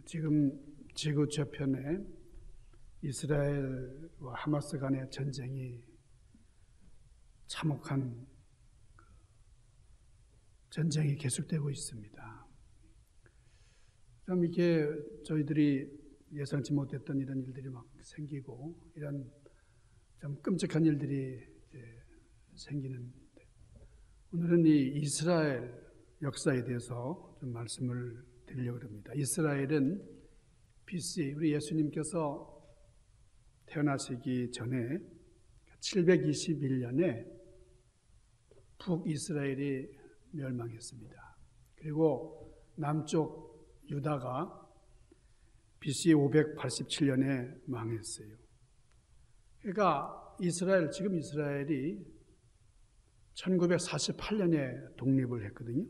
지금 지구 저편에 이스라엘과 하마스 간의 전쟁이 참혹한 전쟁이 계속되고 있습니다. 참 이렇게 저희들이 예상치 못했던 이런 일들이 막 생기고 이런 좀 끔찍한 일들이 생기는데, 오늘은 이 이스라엘 역사에 대해서 좀 말씀을 드리려고 합니다. 이스라엘은 BC, 우리 예수님께서 태어나시기 전에 721년에 북이스라엘이 멸망했습니다. 그리고 남쪽 유다가 BC 587년에 망했어요. 그러니까 지금 이스라엘이 1948년에 독립을 했거든요.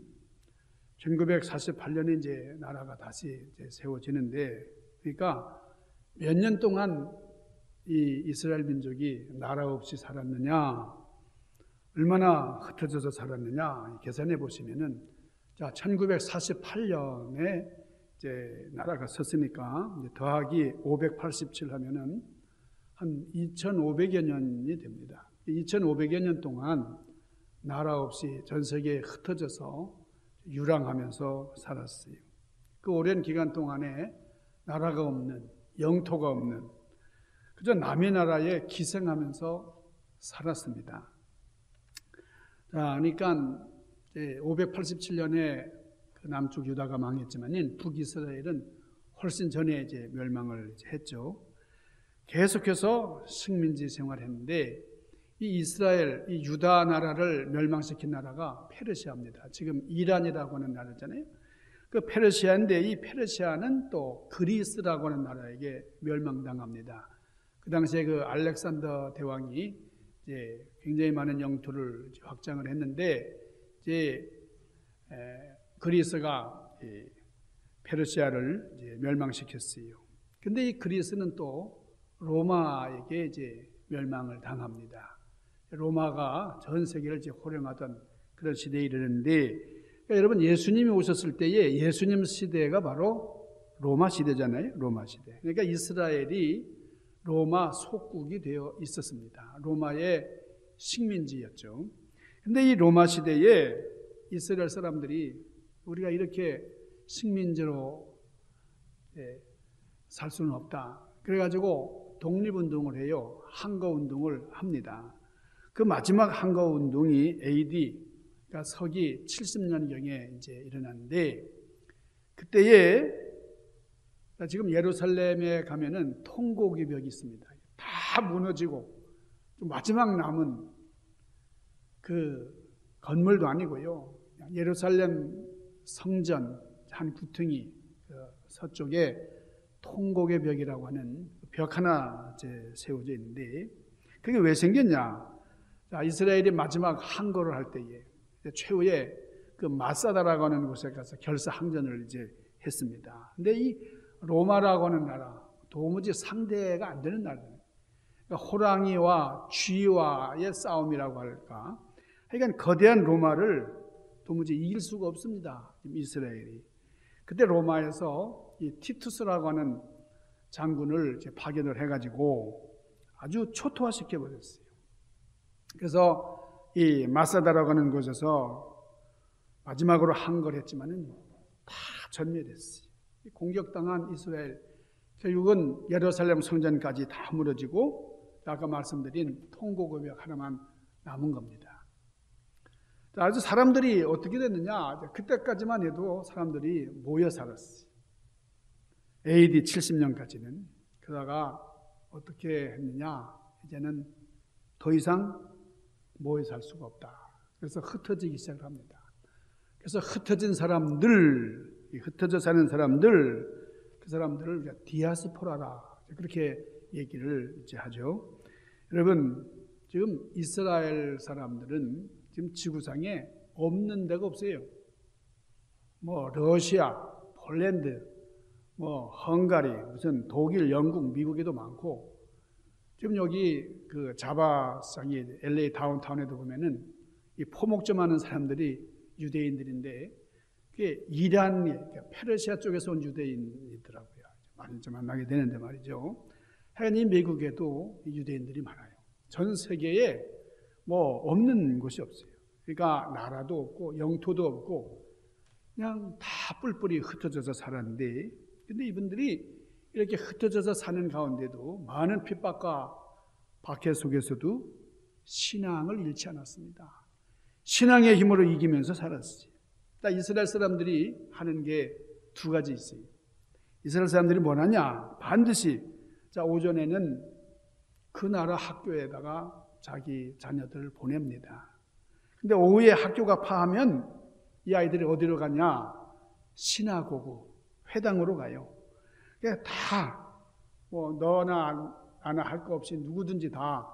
1948년에 이제 나라가 다시 세워지는데, 그러니까 몇 년 동안 이 이스라엘 민족이 나라 없이 살았느냐, 얼마나 흩어져서 살았느냐 계산해 보시면은, 자, 1948년에 이제 나라가 섰으니까 이제 더하기 587 하면은 한 2500여 년이 됩니다. 2500여 년 동안 나라 없이 전 세계에 흩어져서 유랑하면서 살았어요. 그 오랜 기간 동안에 나라가 없는, 영토가 없는, 그저 남의 나라에 기생하면서 살았습니다. 자, 그러니까 587년에 그 남쪽 유다가 망했지만 북이스라엘은 훨씬 전에 이제 멸망을 했죠. 계속해서 식민지 생활했는데, 이 이스라엘, 이 유다 나라를 멸망시킨 나라가 페르시아입니다. 지금 이란이라고 하는 나라잖아요. 그 페르시아인데, 이 페르시아는 또 그리스라고 하는 나라에게 멸망당합니다. 그 당시에 그 알렉산더 대왕이 이제 굉장히 많은 영토를 확장을 했는데, 이제 그리스가 페르시아를 이제 멸망시켰어요. 근데 이 그리스는 또 로마에게 이제 멸망을 당합니다. 로마가 전 세계를 이제 호령하던 그런 시대에 이르는데, 그러니까 여러분, 예수님이 오셨을 때에 예수님 시대가 바로 로마 시대잖아요. 로마 시대. 그러니까 이스라엘이 로마 속국이 되어 있었습니다. 로마의 식민지였죠. 근데 이 로마 시대에 이스라엘 사람들이 우리가 이렇게 식민지로 살 수는 없다. 그래가지고 독립운동을 해요. 항거운동을 합니다. 그 마지막 항거운동이 AD, 그러니까 서기 70년경에 이제 일어났는데, 그때에 지금 예루살렘에 가면은 통곡의 벽이 있습니다. 다 무너지고 마지막 남은 그 건물도 아니고요. 예루살렘 성전 한 구퉁이 서쪽에 통곡의 벽이라고 하는 벽 하나 세워져 있는데, 그게 왜 생겼냐? 자, 이스라엘이 마지막 항거를 할 때에 최후의 그 마사다라고 하는 곳에 가서 결사항전을 이제 했습니다. 근데 이 로마라고 하는 나라, 도무지 상대가 안 되는 나라예요. 그러니까 호랑이와 쥐와의 싸움이라고 할까? 그러니까 거대한 로마를 도무지 이길 수가 없습니다. 이스라엘이. 그때 로마에서 이 티투스라고 하는 장군을 이제 파견을 해가지고 아주 초토화시켜 버렸어요. 그래서 이 마사다라고 하는 곳에서 마지막으로 항거를 했지만은 다 전멸했어요. 공격당한 이스라엘, 결국은 예루살렘 성전까지 다 무너지고 아까 말씀드린 통곡의 벽 하나만 남은 겁니다. 아주 사람들이 어떻게 됐느냐? 그때까지만 해도 사람들이 모여 살았어요. AD 70년까지는. 그러다가 어떻게 했느냐? 이제는 더 이상 모여 살 수가 없다. 그래서 흩어지기 시작을 합니다. 그래서 흩어진 사람들, 흩어져 사는 사람들, 그 사람들을 우리가 디아스포라라, 그렇게 얘기를 이제 하죠. 여러분, 지금 이스라엘 사람들은 지금 지구상에 없는 데가 없어요. 뭐 러시아, 폴란드, 뭐 헝가리, 무슨 독일, 영국, 미국에도 많고, 지금 여기 그 자바상이 LA 다운타운에도 보면은 이 포목점 하는 사람들이 유대인들인데 그게 이란의 페르시아 쪽에서 온 유대인이더라고요. 많이 좀 만나게 되는데 말이죠. 하여간 이 미국에도 유대인들이 많아요. 전 세계에 뭐 없는 곳이 없어요. 그러니까 나라도 없고 영토도 없고 그냥 다 뿔뿔이 흩어져서 살았는데, 근데 이분들이 이렇게 흩어져서 사는 가운데도 많은 핍박과 박해 속에서도 신앙을 잃지 않았습니다. 신앙의 힘으로 이기면서 살았어요. 이스라엘 사람들이 하는 게 두 가지 있어요. 이스라엘 사람들이 뭐 하냐? 반드시 오전에는 그 나라 학교에다가 자기 자녀들을 보냅니다. 근데 오후에 학교가 파하면 이 아이들이 어디로 가냐? 시나고그, 회당으로 가요. 그러니까 다 뭐 너나 나나 할 거 없이 누구든지 다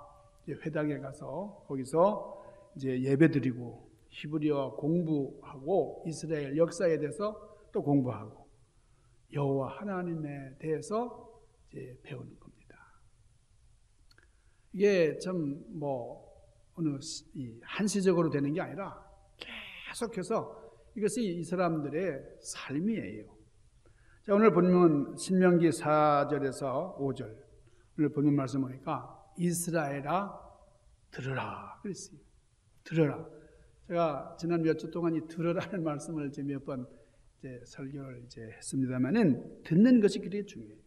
회당에 가서 거기서 이제 예배드리고 히브리어 공부하고 이스라엘 역사에 대해서 또 공부하고 여호와 하나님에 대해서 이제 배우는 겁니다. 이게 좀 뭐 어느 한시적으로 되는 게 아니라 계속해서 이것이 이 사람들의 삶이에요. 자, 오늘 본문 신명기 4절에서 5절 오늘 본문 말씀 보니까 이스라엘아 들으라 그랬어요. 들으라. 제가 지난 몇 주 동안 이 들으라는 말씀을 이제 몇 번 설교를 했습니다만은 듣는 것이 그렇게 중요해요.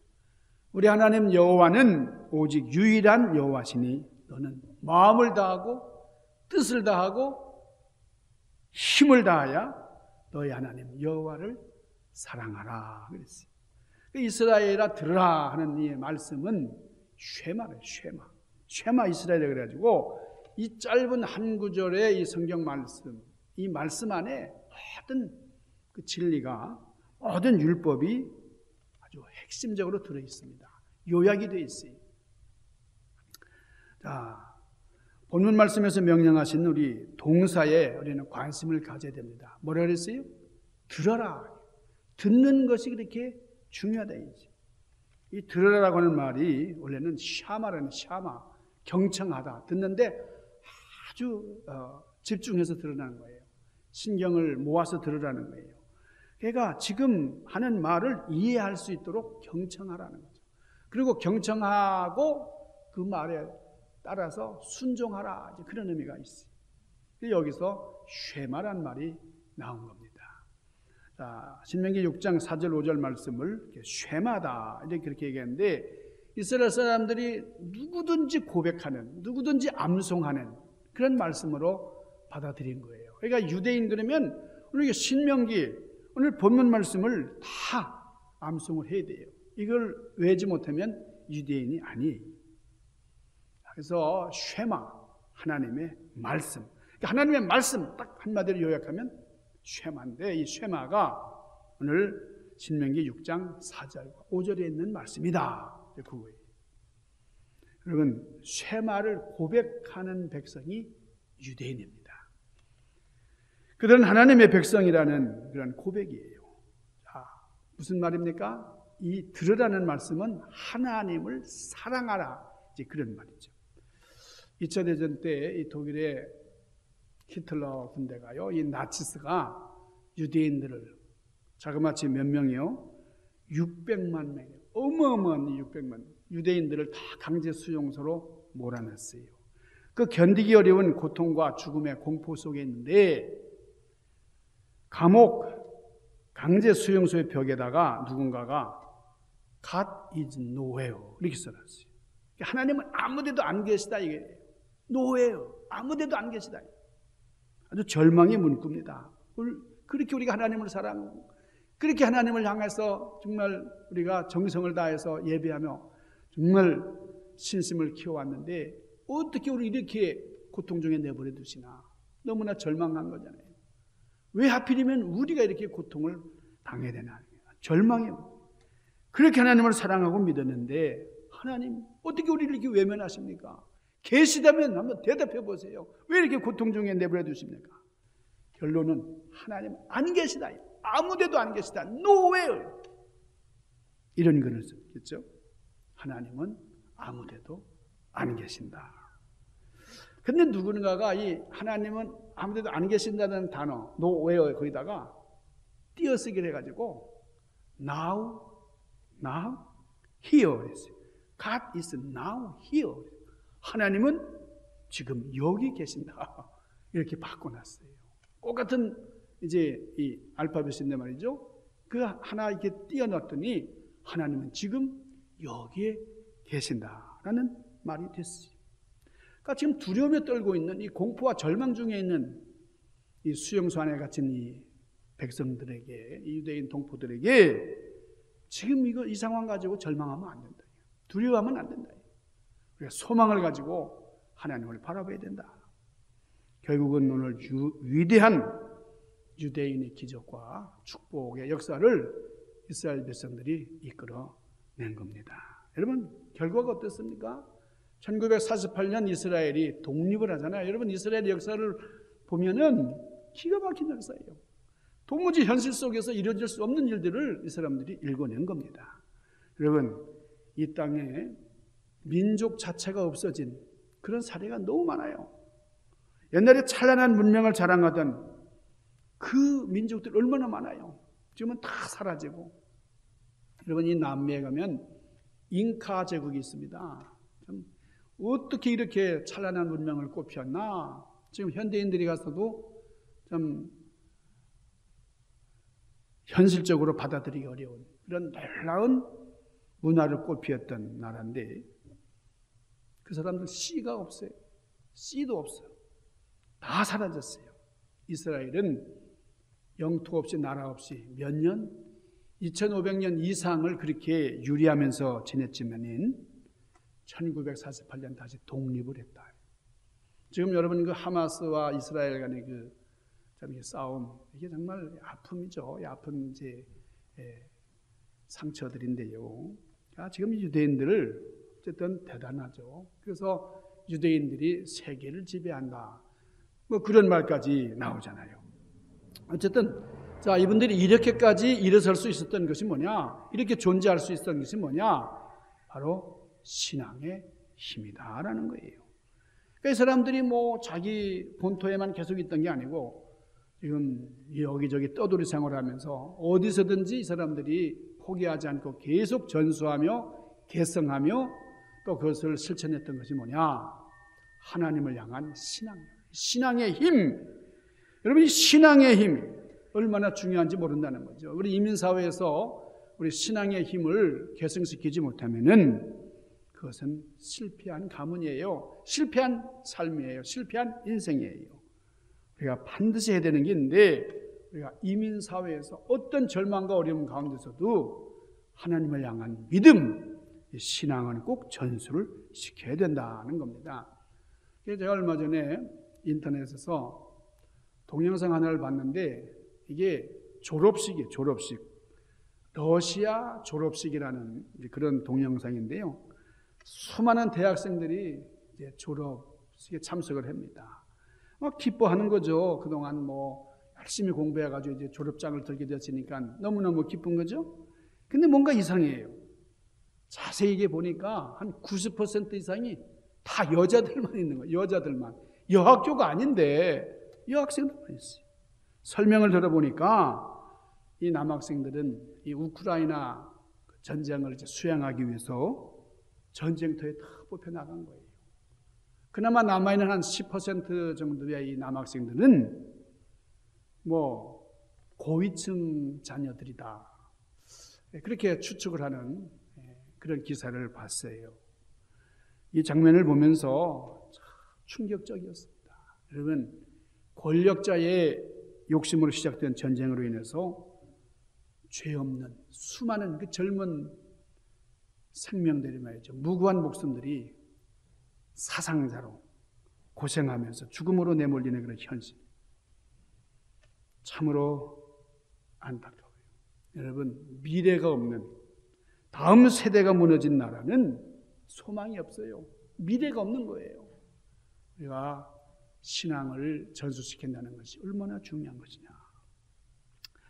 우리 하나님 여호와는 오직 유일한 여호와시니 너는 마음을 다하고 뜻을 다하고 힘을 다하여 너희 하나님 여호와를 사랑하라 그랬어요. 이스라엘아 들으라 하는 이 말씀은 쉐마래요. 쉐마 이스라엘이라 그래가지고 이 짧은 한 구절의 이 성경 말씀, 이 말씀 안에 모든 그 진리가, 모든 율법이 아주 핵심적으로 들어 있습니다. 요약이 되어 있어요. 자, 본문 말씀에서 명령하신 우리 동사에 우리는 관심을 가져야 됩니다. 뭐라 그랬어요? 들어라. 듣는 것이 그렇게 중요하다. 이 들으라고 하는 말이 원래는 샤마라는 샤마, 경청하다. 듣는데 아주 집중해서 들으라는 거예요. 신경을 모아서 들으라는 거예요. 그러니까 지금 하는 말을 이해할 수 있도록 경청하라는 거죠. 그리고 경청하고 그 말에 따라서 순종하라. 그런 의미가 있어요. 여기서 쉐마란 말이 나온 겁니다. 자, 신명기 6장 4절 5절 말씀을 쉐마다 이렇게 그렇게 얘기하는데 이스라엘 사람들이 누구든지 고백하는, 누구든지 암송하는 그런 말씀으로 받아들인 거예요. 그러니까 유대인 그러면 오늘 신명기 오늘 본문 말씀을 다 암송을 해야 돼요. 이걸 외우지 못하면 유대인이 아니에요. 그래서 쉐마, 하나님의 말씀. 그러니까 하나님의 말씀 딱 한마디로 요약하면 쉐마인데 이 쉐마가 오늘 신명기 6장 4절과 5절에 있는 말씀이다. 그거예요. 여러분, 쉐마를 고백하는 백성이 유대인입니다. 그들은 하나님의 백성이라는 그런 고백이에요. 자, 무슨 말입니까? 이 들으라는 말씀은 하나님을 사랑하라. 이제 그런 말이죠. 2차 대전 때 이 독일의 히틀러 군대가요, 이 나치스가 유대인들을 자그마치 몇 명이요? 600만 명, 어마어마한 600만 유대인들을 다 강제 수용소로 몰아냈어요. 그 견디기 어려운 고통과 죽음의 공포 속에 있는데 감옥 강제 수용소의 벽에다가 누군가가 God is nowhere 이렇게 써놨어요. 하나님은 아무데도 안 계시다 이게 nowhere 아무데도 안 계시다. 아주 절망의 문구입니다. 그렇게 우리가 하나님을 사랑하고 그렇게 하나님을 향해서 정말 우리가 정성을 다해서 예배하며 정말 신심을 키워왔는데 어떻게 우리 이렇게 고통 중에 내버려 두시나. 너무나 절망한 거잖아요. 왜 하필이면 우리가 이렇게 고통을 당해야 되나. 절망이에요. 그렇게 하나님을 사랑하고 믿었는데 하나님 어떻게 우리를 이렇게 외면하십니까? 계시다면 한번 대답해 보세요. 왜 이렇게 고통 중에 내버려 두십니까? 결론은 하나님 안 계시다. 아무데도 안 계시다. Nowhere. 이런 글을 썼겠죠. 하나님은 아무데도 안 계신다. 근데 누군가가 이 하나님은 아무데도 안 계신다는 단어 nowhere 거기다가 띄어쓰기를 해가지고 now, here 했어요. God is now here. 하나님은 지금 여기 계신다. 이렇게 바꿔놨어요. 똑같은 이제 이 알파벳인데 말이죠. 그 하나 이렇게 띄어놨더니 하나님은 지금 여기에 계신다라는 말이 됐어요. 그러니까 지금 두려움에 떨고 있는 이 공포와 절망 중에 있는 이 수용소 안에 갇힌 이 백성들에게, 이 유대인 동포들에게 지금 이 상황 가지고 절망하면 안 된다. 두려워하면 안 된다. 우리가 소망을 가지고 하나님을 바라봐야 된다. 결국은 오늘 위대한 유대인의 기적과 축복의 역사를 이스라엘 백성들이 이끌어낸 겁니다. 여러분, 결과가 어떻습니까? 1948년 이스라엘이 독립을 하잖아요. 여러분, 이스라엘의 역사를 보면은 기가 막힌 역사예요. 도무지 현실 속에서 이루어질 수 없는 일들을 이 사람들이 읽어낸 겁니다. 여러분, 이 땅에 민족 자체가 없어진 그런 사례가 너무 많아요. 옛날에 찬란한 문명을 자랑하던 그 민족들 얼마나 많아요. 지금은 다 사라지고. 여러분, 이 남미에 가면 잉카 제국이 있습니다. 참 어떻게 이렇게 찬란한 문명을 꽃피웠나? 지금 현대인들이 가서도 좀 현실적으로 받아들이기 어려운 그런 놀라운 문화를 꽃피웠던 나라인데 그 사람들 씨가 없어요. 씨도 없어요. 다 사라졌어요. 이스라엘은 영토 없이 나라 없이 몇 년? 2500년 이상을 그렇게 유리하면서 지냈지만은 1948년 다시 독립을 했다. 지금 여러분 그 하마스와 이스라엘 간의 그 싸움, 이게 정말 아픔이죠. 아픈 이제 상처들인데요. 지금 유대인들을 어쨌든 대단하죠. 그래서 유대인들이 세계를 지배한다. 뭐 그런 말까지 나오잖아요. 어쨌든 자, 이분들이 이렇게까지 일어설 수 있었던 것이 뭐냐? 이렇게 존재할 수 있었던 것이 뭐냐? 바로 신앙의 힘이다라는 거예요. 그러니까 이 사람들이 뭐 자기 본토에만 계속 있던 게 아니고 지금 여기저기 떠돌이 생활하면서 어디서든지 이 사람들이 포기하지 않고 계속 전수하며 개성하며 또 그것을 실천했던 것이 뭐냐? 하나님을 향한 신앙의 힘. 여러분, 이 신앙의 힘 얼마나 중요한지 모른다는 거죠. 우리 이민사회에서 우리 신앙의 힘을 개성시키지 못하면은 그것은 실패한 가문이에요. 실패한 삶이에요. 실패한 인생이에요. 우리가 반드시 해야 되는 게 있는데 우리가 이민사회에서 어떤 절망과 어려움 가운데서도 하나님을 향한 믿음, 신앙은 꼭 전수를 시켜야 된다는 겁니다. 제가 얼마 전에 인터넷에서 동영상 하나를 봤는데 이게 졸업식이에요. 졸업식. 러시아 졸업식이라는 그런 동영상인데요. 수많은 대학생들이 이제 졸업식에 참석을 합니다. 막 기뻐하는 거죠. 그동안 뭐 열심히 공부해가지고 이제 졸업장을 들게 되었으니까 너무너무 기쁜 거죠. 근데 뭔가 이상해요. 자세히 보니까 한 90% 이상이 다 여자들만 있는 거예요. 여자들만. 여학교가 아닌데 여학생들만 있어요. 설명을 들어보니까 이 남학생들은 이 우크라이나 전쟁을 수행하기 위해서 전쟁터에 다 뽑혀나간 거예요. 그나마 남아있는 한 10% 정도의 이 남학생들은 뭐 고위층 자녀들이다. 그렇게 추측을 하는 그런 기사를 봤어요. 이 장면을 보면서 참 충격적이었습니다. 여러분, 권력자의 욕심으로 시작된 전쟁으로 인해서 죄 없는 수많은 그 젊은 생명들이 말이죠. 무고한 목숨들이 사상자로 고생하면서 죽음으로 내몰리는 그런 현실. 참으로 안타까워요. 여러분, 미래가 없는 다음 세대가 무너진 나라는 소망이 없어요. 미래가 없는 거예요. 우리가 신앙을 전수시킨다는 것이 얼마나 중요한 것이냐.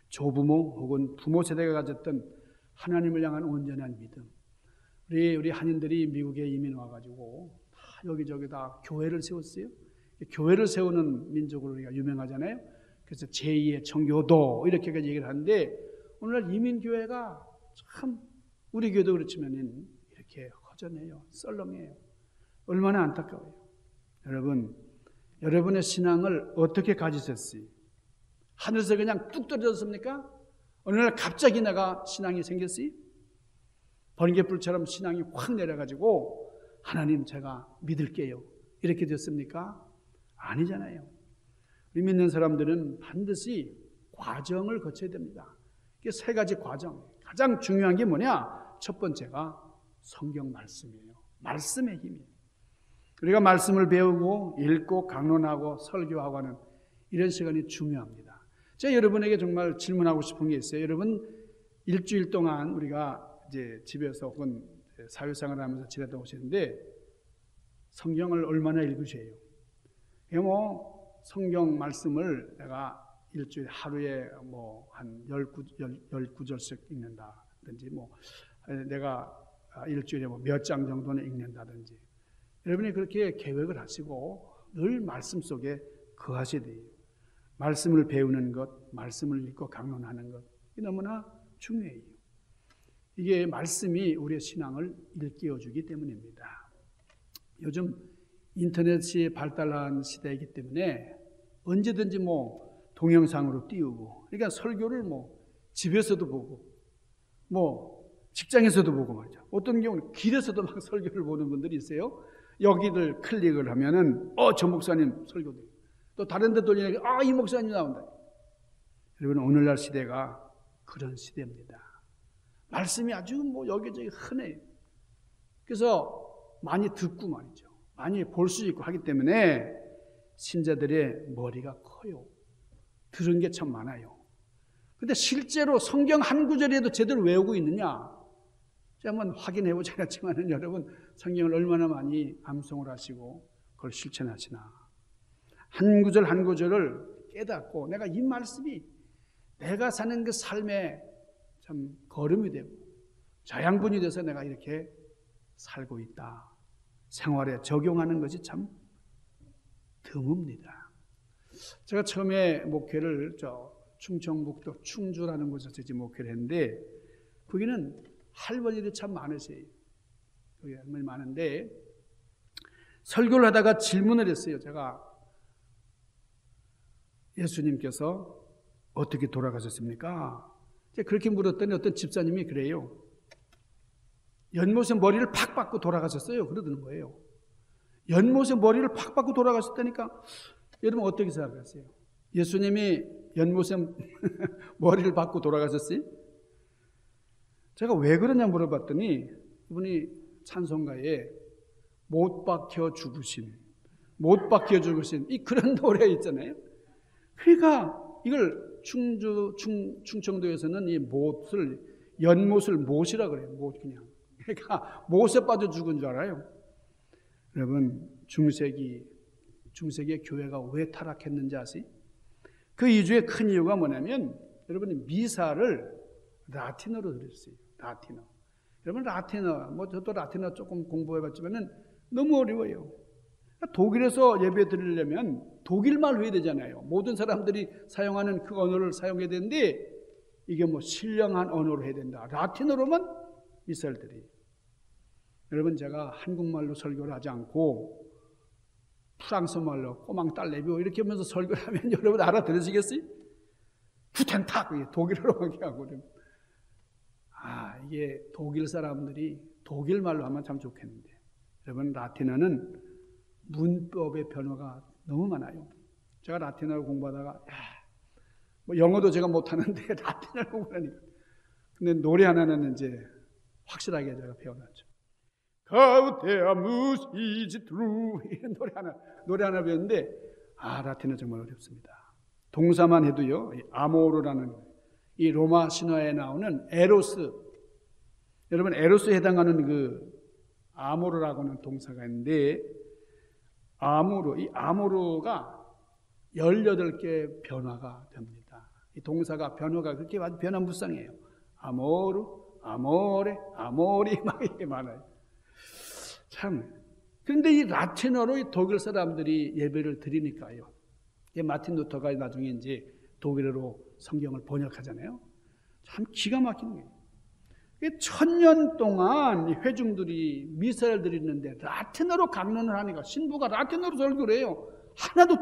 조부모 혹은 부모 세대가 가졌던 하나님을 향한 온전한 믿음. 우리 한인들이 미국에 이민 와가지고 다 여기저기 다 교회를 세웠어요. 교회를 세우는 민족으로 우리가 유명하잖아요. 그래서 제2의 청교도 이렇게까지 얘기를 하는데 오늘날 이민교회가 참 우리 교회도 그렇지만 이렇게 허전해요. 썰렁해요. 얼마나 안타까워요. 여러분, 여러분의 신앙을 어떻게 가지셨어요? 하늘에서 그냥 뚝 떨어졌습니까? 어느 날 갑자기 내가 신앙이 생겼어요? 번개불처럼 신앙이 확 내려가지고 하나님 제가 믿을게요. 이렇게 됐습니까? 아니잖아요. 우리 믿는 사람들은 반드시 과정을 거쳐야 됩니다. 이게 세 가지 과정. 가장 중요한 게 뭐냐? 첫 번째가 성경 말씀이에요. 말씀의 힘이에요. 우리가 말씀을 배우고 읽고 강론하고 설교하고 하는 이런 시간이 중요합니다. 제가 여러분에게 정말 질문하고 싶은 게 있어요. 여러분 일주일 동안 우리가 이제 집에서 혹은 사회생활을 하면서 지내다 오시는데 성경을 얼마나 읽으세요? 뭐 성경 말씀을 내가 일주일 하루에 뭐 한 19절씩 읽는다든지 뭐 내가 일주일에 뭐 몇 장 정도는 읽는다든지 여러분이 그렇게 계획을 하시고 늘 말씀 속에 거하셔야 돼요. 말씀을 배우는 것, 말씀을 읽고 강론하는 것 이게 너무나 중요해요. 이게 말씀이 우리의 신앙을 일깨워주기 때문입니다. 요즘 인터넷이 발달한 시대이기 때문에 언제든지 뭐 동영상으로 띄우고 그러니까 설교를 뭐 집에서도 보고 뭐 직장에서도 보고 말이죠. 어떤 경우는 길에서도 막 설교를 보는 분들이 있어요. 여기를 클릭을 하면은 저 목사님 설교도 또 다른 데 돌리니까 이 목사님 나온다. 여러분 오늘날 시대가 그런 시대입니다. 말씀이 아주 뭐 여기저기 흔해요. 그래서 많이 듣고 말이죠. 많이 볼 수 있고 하기 때문에 신자들의 머리가 커요. 들은 게 참 많아요. 근데 실제로 성경 한 구절에도 제대로 외우고 있느냐? 제가 한번 확인해 보지 않았지만 여러분 성경을 얼마나 많이 암송을 하시고 그걸 실천하시나. 한 구절 한 구절을 깨닫고 내가 이 말씀이 내가 사는 그 삶에 참 걸음이 되고 자양분이 돼서 내가 이렇게 살고 있다. 생활에 적용하는 것이 참 드뭅니다. 제가 처음에 목회를 충청북도 충주라는 곳에서 목회를 했는데 거기는 할머니들이 참 많으세요. 거기 할머니 많은데 설교를 하다가 질문을 했어요. 제가 예수님께서 어떻게 돌아가셨습니까? 그렇게 물었더니 어떤 집사님이 그래요. 연못에 머리를 팍 박고 돌아가셨어요. 그러더는 거예요. 연못에 머리를 팍 박고 돌아가셨다니까 여러분 어떻게 생각하세요? 예수님이 연못에 머리를 박고 돌아가셨어요? 제가 왜 그러냐 물어봤더니 이분이 찬송가에 못 박혀 죽으신 이 그런 노래 있잖아요. 그러니까 이걸 충청도에서는 이 연못을 못이라 그래요. 못 그냥. 그러니까 못에 빠져 죽은 줄 알아요. 여러분 중세기의 교회가 왜 타락했는지 아세요? 그 이유의 큰 이유가 뭐냐면 여러분이 미사를 라틴어로 드렸어요. 라틴어. 여러분 라틴어 저도 라틴어 조금 공부해봤지만은 너무 어려워요. 독일에서 예배 드리려면 독일말 해야 되잖아요. 모든 사람들이 사용하는 그 언어를 사용해야 되는데 이게 뭐 신령한 언어로 해야 된다. 라틴어로만 미사를 드려요. 여러분 제가 한국말로 설교를 하지 않고 프랑스말로 꼬망 딸레비오 이렇게 하면서 설교를 하면 여러분 알아들으시겠어요? 구텐탁 독일어로 하게 하고 이게 독일 사람들이 독일말로 하면 참 좋겠는데 여러분 라틴어는 문법의 변화가 너무 많아요. 제가 라틴어를 공부하다가 뭐 영어도 제가 못하는데 라틴어를 공부하니까 근데 노래 하나는 이제 확실하게 제가 배워놨죠. 가우테아무스 이지 트루 이런 노래 하나 배웠는데 라틴어 정말 어렵습니다. 동사만 해도요. 아모르라는 이 로마 신화에 나오는 에로스 여러분 에로스에 해당하는 그 아모르라고는 동사가 있는데 이 아모르가 18개 변화가 됩니다. 이 동사가 변화가 그렇게 변화무쌍해요. 아모르, 아모레, 아모리 막 이렇게 많아요. 참. 그런데 이 라틴어로 이 독일 사람들이 예배를 드리니까요. 마틴 루터가 나중에 이제 독일어로 성경을 번역하잖아요. 참 기가 막히는 거예요. 1000년 동안 회중들이 미사를 드리는데 라틴어로 강론을 하니까 신부가 라틴어로 설교를 해요. 하나도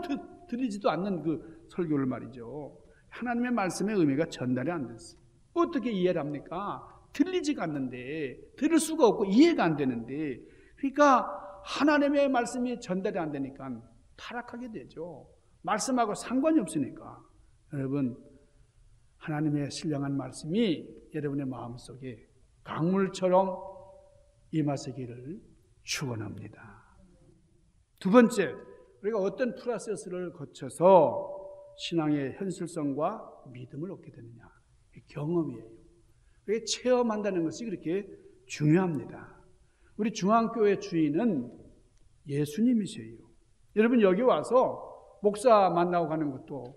들리지도 않는 그 설교를 말이죠. 하나님의 말씀의 의미가 전달이 안 됐어요. 어떻게 이해를 합니까? 들리지가 않는데, 들을 수가 없고 이해가 안 되는데, 그러니까 하나님의 말씀이 전달이 안 되니까 타락하게 되죠. 말씀하고 상관이 없으니까. 여러분, 하나님의 신령한 말씀이 여러분의 마음속에 강물처럼 임하시기를 축원합니다. 두 번째, 우리가 어떤 프로세스를 거쳐서 신앙의 현실성과 믿음을 얻게 되느냐. 경험이에요. 그게 체험한다는 것이 그렇게 중요합니다. 우리 중앙교회 주인은 예수님이세요. 여러분 여기 와서 목사 만나고 가는 것도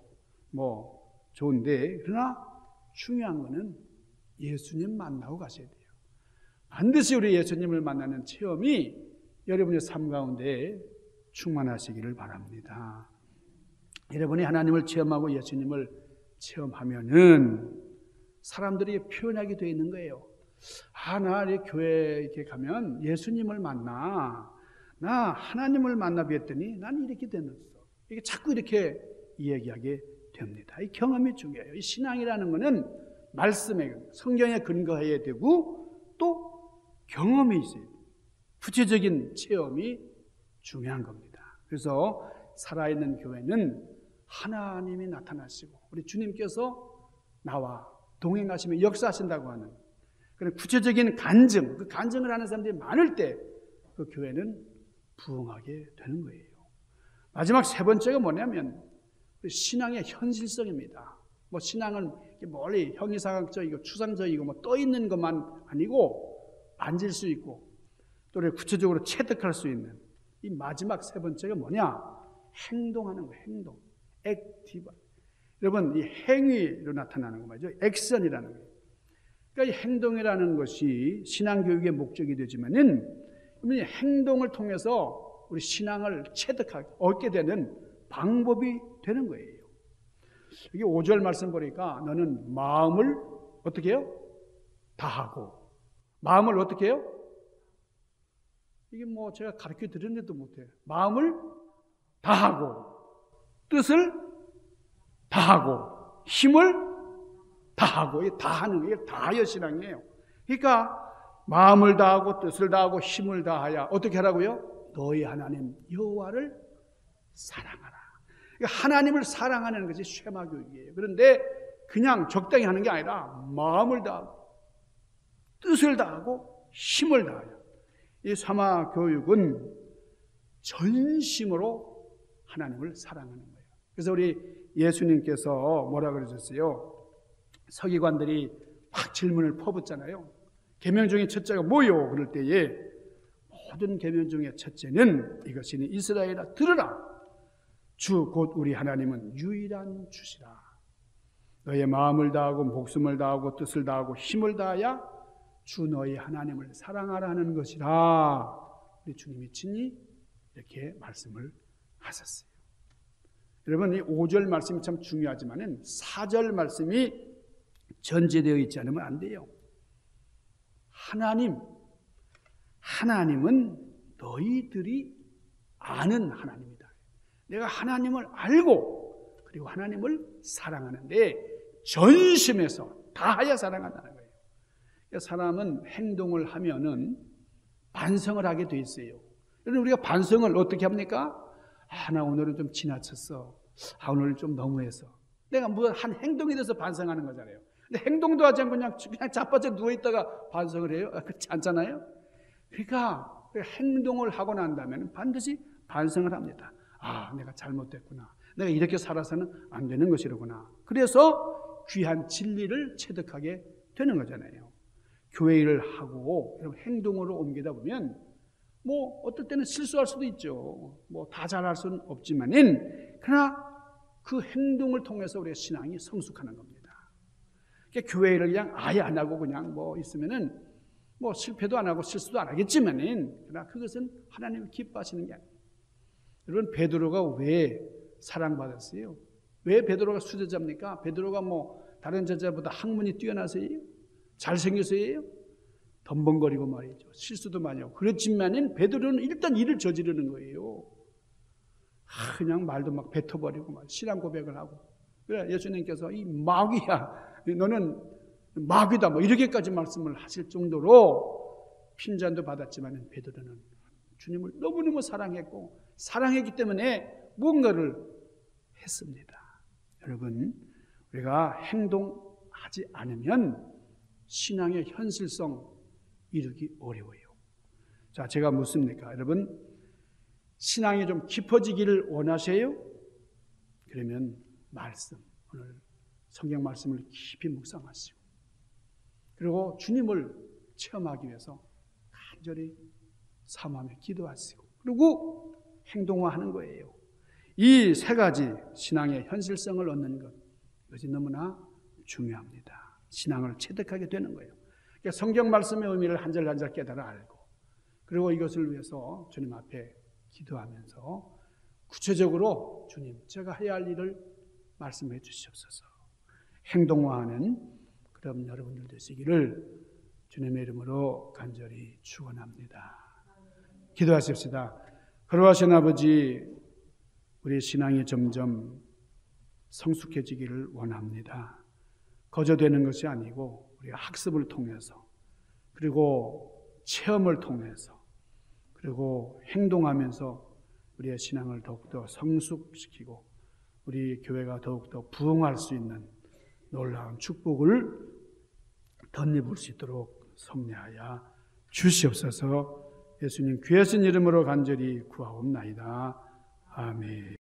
뭐 좋은데, 그러나 중요한 것은 예수님 만나고 가셔야 돼요. 반드시 우리 예수님을 만나는 체험이 여러분의 삶 가운데 충만하시기를 바랍니다. 여러분이 하나님을 체험하고 예수님을 체험하면은 사람들이 표현하게 되어 있는 거예요. 나 교회에 이렇게 가면 예수님을 만나, 나 하나님을 만나 뵀더니 난 이렇게 됐어. 이게 자꾸 이렇게 이야기하게 됩니다. 이 경험이 중요해요. 이 신앙이라는 것은 말씀에, 성경에 근거해야 되고 또 경험이 있어요. 구체적인 체험이 중요한 겁니다. 그래서 살아있는 교회는 하나님이 나타나시고 우리 주님께서 나와 동행하시며 역사하신다고 하는 그런 구체적인 간증, 그 간증을 하는 사람들이 많을 때 그 교회는 부흥하게 되는 거예요. 마지막 세 번째가 뭐냐면 신앙의 현실성입니다. 뭐 신앙은 멀리 형이상학적이고 추상적이고 뭐 떠 있는 것만 아니고 만질 수 있고 또 구체적으로 체득할 수 있는 이 마지막 세 번째가 뭐냐? 행동하는 거예요. 행동. 액티브. 여러분 이 행위로 나타나는 거 말이죠. 액션이라는 거예요. 그러니까 이 행동이라는 것이 신앙교육의 목적이 되지만은 이 행동을 통해서 우리 신앙을 체득하게 얻게 되는 방법이 되는 거예요. 여기 5절 말씀 보니까 너는 마음을 어떻게 해요? 다하고. 마음을 어떻게 해요? 이게 뭐 제가 가르쳐 드렸는데도 못해요. 마음을 다하고, 뜻을 다하고, 힘을 다하고, 이게 다하는 거예요. 다하여 신앙이에요. 그러니까 마음을 다하고, 뜻을 다하고, 힘을 다하여 어떻게 하라고요? 너희 하나님 여호와를 사랑하라. 그러니까 하나님을 사랑하는 것이 쉐마 교육이에요. 그런데 그냥 적당히 하는 게 아니라 마음을 다하고, 뜻을 다하고, 힘을 다하여. 이 쉐마 교육은 전심으로 하나님을 사랑하는 거예요. 그래서 우리 예수님께서 뭐라 그러셨어요? 서기관들이 막 질문을 퍼붓잖아요. 계명 중에 첫째가 뭐요? 그럴 때에 모든 계명 중에 첫째는 이것이니 이스라엘아 들으라. 주 곧 우리 하나님은 유일한 주시라. 너의 마음을 다하고 목숨을 다하고 뜻을 다하고 힘을 다하여 주 너희 하나님을 사랑하라 하는 것이라. 우리 주님이 친히 이렇게 말씀을 하셨어요. 여러분 이 5절 말씀이 참 중요하지만은 4절 말씀이 전제되어 있지 않으면 안 돼요. 하나님은 너희들이 아는 하나님이다. 내가 하나님을 알고 그리고 하나님을 사랑하는데 전심에서 다하여 사랑한다는 거예요. 사람은 행동을 하면은 반성을 하게 돼 있어요. 여러분 우리가 반성을 어떻게 합니까? 나 오늘은 좀 지나쳤어. 오늘은 좀 너무해서. 내가 뭐 한 행동에 대해서 반성하는 거잖아요. 근데 행동도 하지 않고 그냥 자빠져 누워있다가 반성을 해요? 그렇지 않잖아요? 그러니까 행동을 하고 난 다음에는 반드시 반성을 합니다. 내가 잘못됐구나. 내가 이렇게 살아서는 안 되는 것이로구나. 그래서 귀한 진리를 체득하게 되는 거잖아요. 교회 일을 하고 행동으로 옮기다 보면 뭐 어떨 때는 실수할 수도 있죠. 뭐 다 잘할 수는 없지만은 그러나 그 행동을 통해서 우리의 신앙이 성숙하는 겁니다. 그러니까 교회 일을 그냥 아예 안 하고 그냥 뭐 있으면은 뭐 실패도 안 하고 실수도 안 하겠지만은 그러나 그것은 하나님을 기뻐하시는 게 아니에요. 여러분 베드로가 왜 사랑받았어요? 왜 베드로가 수제자입니까? 베드로가 뭐 다른 제자보다 학문이 뛰어나서예요? 잘생겨서예요? 덤벙거리고 말이죠. 실수도 많이 하고. 그렇지만은 베드로는 일단 일을 저지르는 거예요. 그냥 말도 막 뱉어버리고 막 신앙 고백을 하고. 그래 예수님께서 이 마귀야, 너는 마귀다, 뭐 이렇게까지 말씀을 하실 정도로 핀잔도 받았지만 베드로는 주님을 너무너무 사랑했고 사랑했기 때문에 무언가를 했습니다. 여러분, 우리가 행동하지 않으면 신앙의 현실성 이루기 어려워요. 자, 제가 묻습니까? 여러분, 신앙이 좀 깊어지기를 원하세요? 그러면 말씀, 오늘 성경 말씀을 깊이 묵상하시고 그리고 주님을 체험하기 위해서 간절히 사모하며 기도하시고 그리고 행동화하는 거예요. 이 세 가지 신앙의 현실성을 얻는 것, 이것이 너무나 중요합니다. 신앙을 체득하게 되는 거예요. 그러니까 성경 말씀의 의미를 한 절 한 절 깨달아 알고 그리고 이것을 위해서 주님 앞에 기도하면서 구체적으로 주님, 제가 해야 할 일을 말씀해 주시옵소서. 행동화하는 그런 여러분들 되시기를 주님의 이름으로 간절히 축원합니다. 기도하십시다. 거룩하신 아버지, 우리 신앙이 점점 성숙해지기를 원합니다. 거저되는 것이 아니고 우리가 학습을 통해서 그리고 체험을 통해서 그리고 행동하면서 우리의 신앙을 더욱더 성숙시키고 우리 교회가 더욱더 부흥할 수 있는 놀라운 축복을 덧입을 수 있도록 섭리하여 주시옵소서. 예수님 귀하신 이름으로 간절히 구하옵나이다. 아멘.